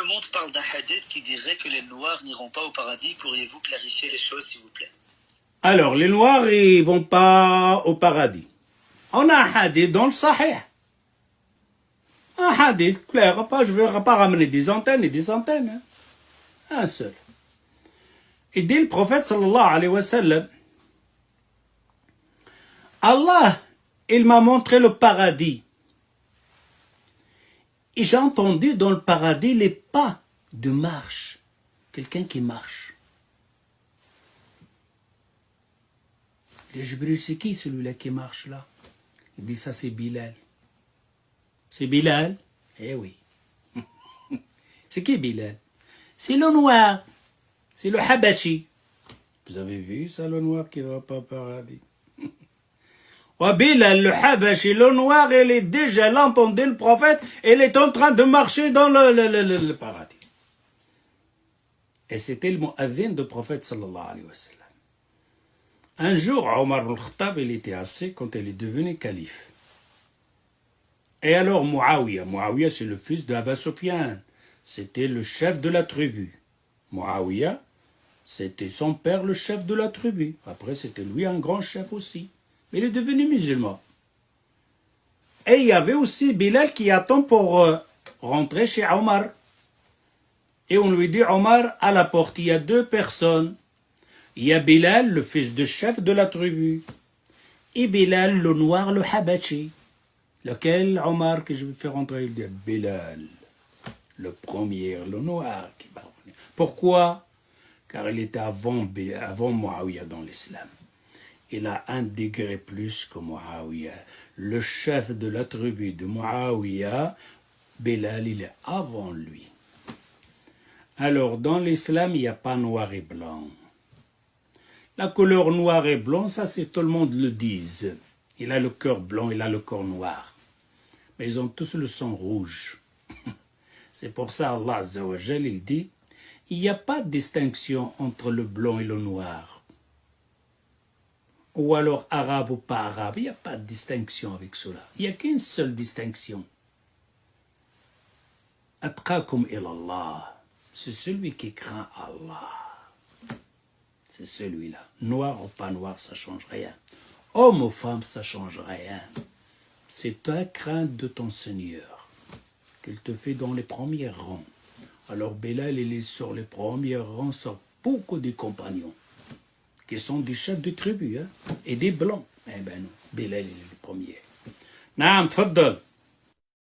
monde parle d'un hadith qui dirait que les Noirs n'iront pas au paradis. Pourriez-vous clarifier les choses, s'il vous plaît? Alors, les Noirs, ils vont pas au paradis. On a un hadith dans le Sahih. Un hadith clair, je ne vais pas ramener des antennes et des centaines. Hein. Un seul. Et dit le prophète sallallahu alayhi wa sallam, Allah, il m'a montré le paradis. Et j'ai entendu dans le paradis les pas de marche. Quelqu'un qui marche. Le Jibril, c'est qui celui-là qui marche là? Il dit ça c'est Bilal. C'est Bilal? Eh oui. C'est qui Bilal? C'est le noir. C'est le Habashi. Vous avez vu ça, le noir qui ne va pas au paradis? Bilal, le Habashi, le noir, il est déjà là, entendez le prophète, il est en train de marcher dans le paradis. Et c'était le mu'adhin du prophète sallallahu alayhi wa sallam. Un jour, Omar ibn Khattab, il était assis quand il est devenu calife. Et alors Muawiyah, c'est le fils d'Aba Sufyan. C'était le chef de la tribu. Muawiyah, c'était son père, le chef de la tribu. Après, c'était lui un grand chef aussi. Mais il est devenu musulman. Et il y avait aussi Bilal qui attend pour rentrer chez Omar. Et on lui dit, Omar, à la porte, il y a deux personnes. Il y a Bilal, le fils de chef de la tribu. Et Bilal, le noir, le Habashi. Lequel, Omar, que je vais faire rentrer? Il dit, Bilal, le premier, le noir qui va venir. Pourquoi? Car il était avant Muawiyah dans l'islam. Il a un degré plus que Muawiyah. Le chef de la tribu de Muawiyah, Bilal, il est avant lui. Alors, dans l'islam, il n'y a pas noir et blanc. La couleur noir et blanc, ça, c'est tout le monde le dise. Il a le cœur blanc, il a le corps noir. Mais ils ont tous le sang rouge. C'est pour ça Allah Azza wa Jal, il dit, il n'y a pas de distinction entre le blanc et le noir. Ou alors arabe ou pas arabe, il n'y a pas de distinction avec cela. Il n'y a qu'une seule distinction. Atqakum ilallah. C'est celui qui craint Allah. C'est celui-là. Noir ou pas noir, ça ne change rien. Homme ou femme, ça ne change rien. C'est ta crainte de ton Seigneur qu'il te fait dans les premiers rangs. Alors Bilal, il est sur les premiers rangs, sur beaucoup de compagnons, qui sont des chefs de tribu, hein, et des blancs. Eh ben non, Bilal, il est le premier. Naam, tfaddal.